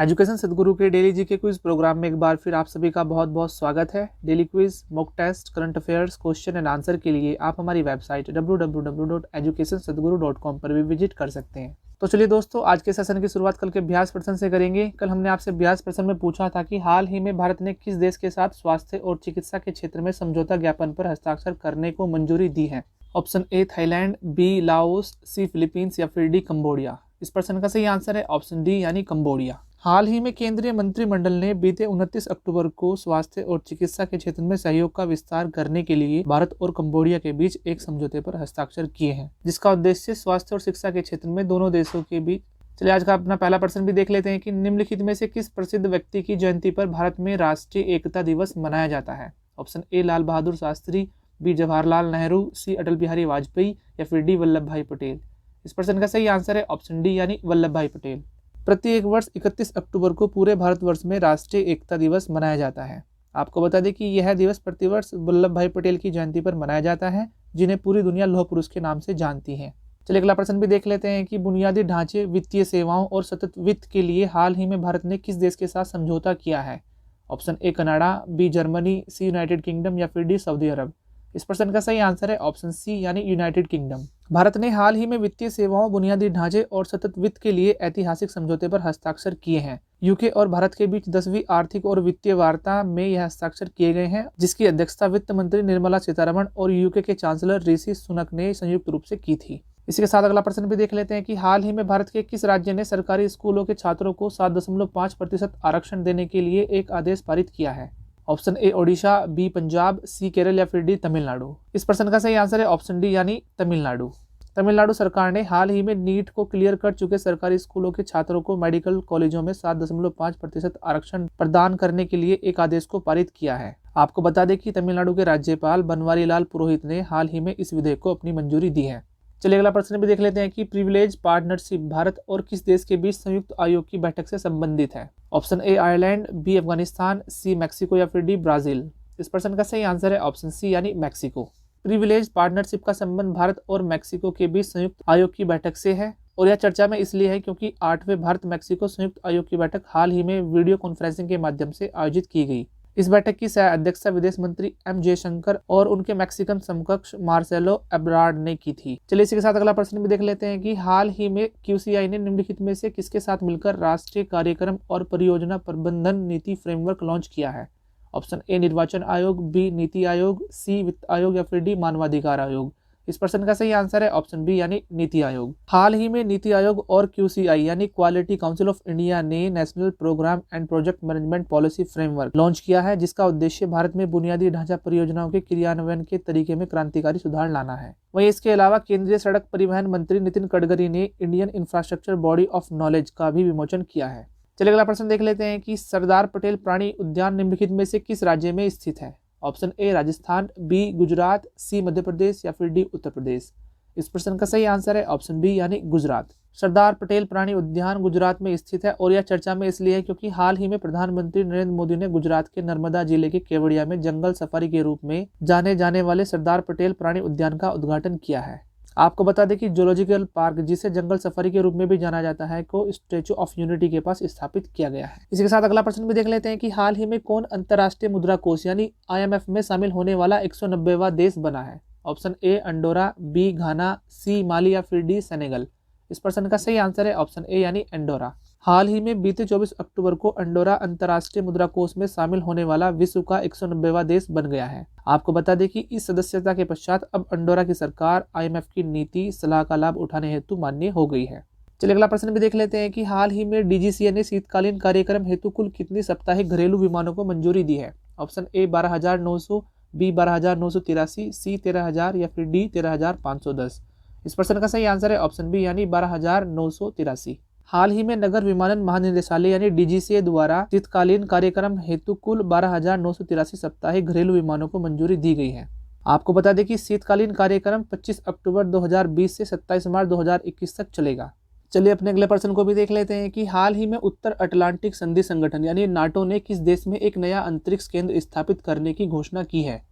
Education सदगुरु के daily GK quiz programme में एक बार फिर आप सभी का बहुत बहुत स्वागत है। Daily quiz, mock test, current affairs, question and answer के लिए आप हमारी वेबसाइट www.educationsadguru.com पर भी विजिट कर सकते हैं। तो चलिए दोस्तों, आज के सेशन की शुरुआत कल के अभ्यास प्रश्न से करेंगे। कल हमने आपसे अभ्यास प्रश्न में पूछा था कि हाल ही में भारत ने किस देश के साथ स्वास्थ्य और चिकित्सा के क्षेत्र में समझौता ज्ञापन पर हस्ताक्षर करने को मंजूरी दी है। Option A Thailand, B Laos, C Philippines या फिर डी कंबोडिया। इस प्रश्न का सही आंसर है ऑप्शन डी यानी कंबोडिया। हाल ही में केंद्रीय मंत्रिमंडल ने बीते 29 अक्टूबर को स्वास्थ्य और चिकित्सा के क्षेत्र में सहयोग का विस्तार करने के लिए भारत और कंबोडिया के बीच एक समझौते पर हस्ताक्षर किए हैं, जिसका उद्देश्य स्वास्थ्य और शिक्षा के क्षेत्र में दोनों देशों के बीच। चलिए आज का अपना पहला प्रश्न भी देख लेते हैं कि निम्नलिखित में से किस प्रसिद्ध व्यक्ति की जयंती पर भारत में राष्ट्रीय एकता दिवस मनाया जाता है। Option A Lal Bahadur Shastri, B Jawaharlal Nehru, C Atal Bihari Vajpayee या फिर डी वल्लभ भाई पटेल। इस प्रश्न का सही आंसर है ऑप्शन डी यानी वल्लभ भाई पटेल। प्रत्येक वर्ष 31 अक्टूबर को पूरे भारतवर्ष में राष्ट्रीय एकता दिवस मनाया जाता है। आपको बता दें कि यह दिवस प्रतिवर्ष वल्लभ भाई पटेल की जयंती पर मनाया जाता है, जिन्हें पूरी दुनिया लौह पुरुष के नाम से जानती है। चलिए अगला प्रश्न भी देख लेते हैं कि बुनियादी ढांचे, वित्तीय सेवाओं और सतत वित्त के लिए हाल ही में भारत ने किस देश के साथ समझौता किया है। Option A Canada, B Germany, C United Kingdom या फिर डी सऊदी अरब। इस प्रश्न का सही आंसर है ऑप्शन सी यानी यूनाइटेड किंगडम। भारत ने हाल ही में वित्तीय सेवाओं, बुनियादी ढांचे और सतत वित्त के लिए ऐतिहासिक समझौते पर हस्ताक्षर किए हैं। यूके और भारत के बीच 10वीं आर्थिक और वित्तीय वार्ता में यह हस्ताक्षर किए गए हैं, जिसकी अध्यक्षता वित्त मंत्री निर्मला सीतारमण और यूके के चांसलर ऋषि सुनक ने संयुक्त रूप से की थी। इसी के साथ अगला प्रश्न भी देख लेते हैं कि हाल ही में भारत के किस राज्य ने सरकारी स्कूलों के छात्रों को 7.5% आरक्षण देने के लिए एक आदेश पारित किया है। Option A Odisha, B Punjab, C Kerala या फिर डी तमिलनाडु। इस प्रश्न का सही आंसर है ऑप्शन डी यानी तमिलनाडु। तमिलनाडु सरकार ने हाल ही में नीट को क्लियर कर चुके सरकारी स्कूलों के छात्रों को मेडिकल कॉलेजों में 7.5% आरक्षण प्रदान करने के लिए एक आदेश को पारित किया है। आपको बता दें कि तमिलनाडु के राज्यपाल बनवारी लाल पुरोहित ने हाल ही में इस विधेयक को अपनी मंजूरी दी है। चलिए अगला प्रश्न भी देख लेते हैं कि प्रिविलेज पार्टनरशिप भारत और किस देश के बीच संयुक्त आयोग की बैठक से संबंधित है। Option A Ireland, B Afghanistan, C Mexico या फिर डी ब्राजील। इस प्रश्न का सही आंसर है ऑप्शन सी यानी मैक्सिको। प्रिविलेज पार्टनरशिप का संबंध भारत और मैक्सिको के बीच संयुक्त आयोग की बैठक से है और यह चर्चा में इसलिए है क्योंकि 8वें भारत मैक्सिको संयुक्त आयोग की बैठक हाल ही में वीडियो कॉन्फ्रेंसिंग के माध्यम से आयोजित की गई। इस बैठक की सह अध्यक्षता विदेश मंत्री एम जयशंकर और उनके मैक्सिकन समकक्ष मार्सेलो एब्राड ने की थी। चलिए इसी के साथ अगला प्रश्न भी देख लेते हैं कि हाल ही में QCI ने निम्नलिखित में से किसके साथ मिलकर राष्ट्रीय कार्यक्रम और परियोजना प्रबंधन नीति फ्रेमवर्क लॉन्च किया है। ऑप्शन ए निर्वाचन आयोग, बी नीति आयोग, सी वित्त आयोग या फिर डी मानवाधिकार आयोग। इस प्रश्न का सही आंसर है ऑप्शन बी यानी नीति आयोग। हाल ही में नीति आयोग और QCI यानी क्वालिटी काउंसिल ऑफ इंडिया ने national programme and project management policy framework launch किया है, जिसका उद्देश्य भारत में बुनियादी ढांचा परियोजनाओं के क्रियान्वयन के तरीके में क्रांतिकारी सुधार लाना है। वहीं इसके अलावा केंद्रीय सड़क परिवहन मंत्री नितिन गडकरी ने Indian infrastructure body of knowledge का भी विमोचन किया है। चलिए अगला प्रश्न देख लेते हैं कि सरदार पटेल प्राणी उद्यान निम्नलिखित में से किस राज्य में स्थित है। Option A Rajasthan, B Gujarat, C Madhya Pradesh या फिर डी उत्तर प्रदेश। इस प्रश्न का सही आंसर है ऑप्शन बी यानी गुजरात। सरदार पटेल प्राणी उद्यान गुजरात में स्थित है और यह चर्चा में इसलिए है क्योंकि हाल ही में प्रधानमंत्री नरेंद्र मोदी ने गुजरात के नर्मदा जिले के केवड़िया में जंगल सफारी के रूप में जाने जाने वाले सरदार पटेल प्राणी उद्यान का उद्घाटन किया है। आपको बता दें कि जूलॉजिकल पार्क, जिसे जंगल सफारी के रूप में भी जाना जाता है, को स्टैचू ऑफ यूनिटी के पास स्थापित किया गया है। इसी के साथ अगला प्रश्न भी देख लेते हैं कि हाल ही में कौन अंतर्राष्ट्रीय मुद्रा कोष यानी IMF में शामिल होने वाला 190वां देश बना है। ऑप्शन ए अंडोरा, बी घाना, सी माली या फिर डी सेनेगल। इस प्रश्न का सही आंसर है ऑप्शन ए यानी अंडोरा। हाल ही में बीते 24 अक्टूबर को अंडोरा अंतर्राष्ट्रीय मुद्रा कोष में शामिल होने वाला विश्व का 190वां देश बन गया है। आपको बता दें कि इस सदस्यता के पश्चात अब अंडोरा की सरकार IMF की नीति सलाह का लाभ उठाने हेतु मान्य हो गई है। चलिए अगला प्रश्न भी देख लेते हैं कि हाल ही में DGCA ने शीतकालीन कार्यक्रम हेतु कुल कितनी साप्ताहिक घरेलू विमानों को मंजूरी दी है। ऑप्शन ए 12,900, बी 12,983, सी 13,000 या फिर डी 13,510। इस प्रश्न का सही आंसर है ऑप्शन बी यानी 12,983। हाल ही में नगर विमानन महानिदेशालय यानी DGCA द्वारा शीतकालीन कार्यक्रम हेतु कुल 12,983 साप्ताहिक घरेलू विमानों को मंजूरी दी गई है। आपको बता दें कि शीतकालीन कार्यक्रम 25 अक्टूबर 2020 से 27 मार्च 2021 तक चलेगा। चलिए अपने अगले प्रश्न को भी देख लेते हैं कि हाल ही में उत्तर अटलांटिक संधि संगठन यानी नाटो ने किस देश में एक नया अंतरिक्ष केंद्र स्थापित करने की घोषणा की है।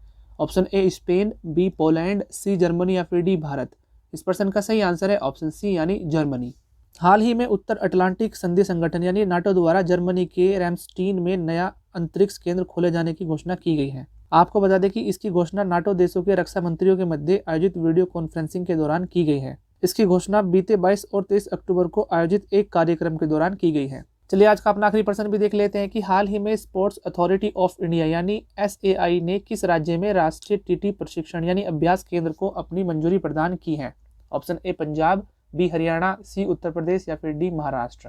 Option A Spain, B Poland, C Germany या फिर डी भारत। इस प्रश्न का सही आंसर है ऑप्शन सी यानी जर्मनी। हाल ही में उत्तर अटलांटिक संधि संगठन यानी नाटो द्वारा जर्मनी के रैमस्टीन में नया अंतरिक्ष केंद्र खोले जाने की घोषणा की गई है। आपको बता दें कि इसकी घोषणा नाटो देशों के रक्षा मंत्रियों के मध्य आयोजित वीडियो कॉन्फ्रेंसिंग के दौरान की गई है। इसकी घोषणा बीते 22 और 23 अक्टूबर को आयोजित एक कार्यक्रम के दौरान की गई है। चलिए आज का अपना आखिरी प्रश्न भी देख लेते हैं कि हाल ही में स्पोर्ट्स अथॉरिटी ऑफ इंडिया यानी SAI ने किस राज्य में राष्ट्रीय टीटी प्रशिक्षण यानी अभ्यास केंद्र को अपनी मंजूरी प्रदान की है। Option A Punjab, B Haryana, C Uttar Pradesh या फिर डी महाराष्ट्र।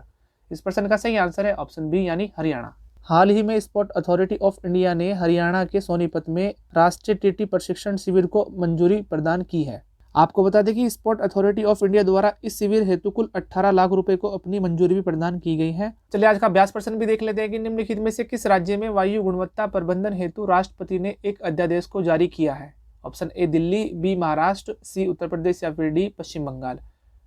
इस प्रश्न का सही आंसर है ऑप्शन बी यानी हरियाणा। हाल ही में स्पोर्ट अथॉरिटी ऑफ इंडिया ने हरियाणा के सोनीपत में राष्ट्रीय टीटी प्रशिक्षण शिविर को मंजूरी प्रदान की है। आपको बता दें कि स्पोर्ट अथॉरिटी ऑफ इंडिया द्वारा इस शिविर हेतु कुल 18 लाख रुपए को अपनी मंजूरी भी प्रदान की गई है। चलिए आज का अभ्यास प्रश्न भी देख लेते हैं कि निम्नलिखित में से किस राज्य में वायु गुणवत्ता प्रबंधन हेतु राष्ट्रपति ने एक अध्यादेश को जारी किया है। Option A Delhi, B Maharashtra, C Uttar Pradesh या फिर डी पश्चिम बंगाल।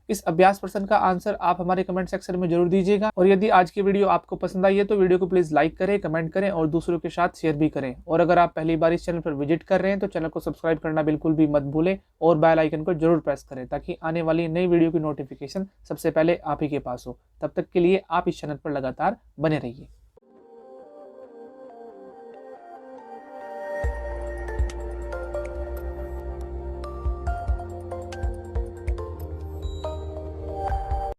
इस अभ्यास प्रश्न का आंसर आप हमारे कमेंट सेक्शन में जरूर दीजिएगा और यदि आज की वीडियो आपको पसंद आई है तो वीडियो को प्लीज लाइक करें, कमेंट करें और दूसरों के साथ शेयर भी करें। और अगर आप पहली बार इस चैनल पर विजिट कर रहे हैं तो चैनल को सब्सक्राइब करना बिल्कुल भी मत भूलें और बेल आइकन को जरूर प्रेस करें ताकि आने वाली नई वीडियो की नोटिफिकेशन सबसे पहले आप ही के पास हो। तब तक के लिए आप इस चैनल पर लगातार बने रहिए।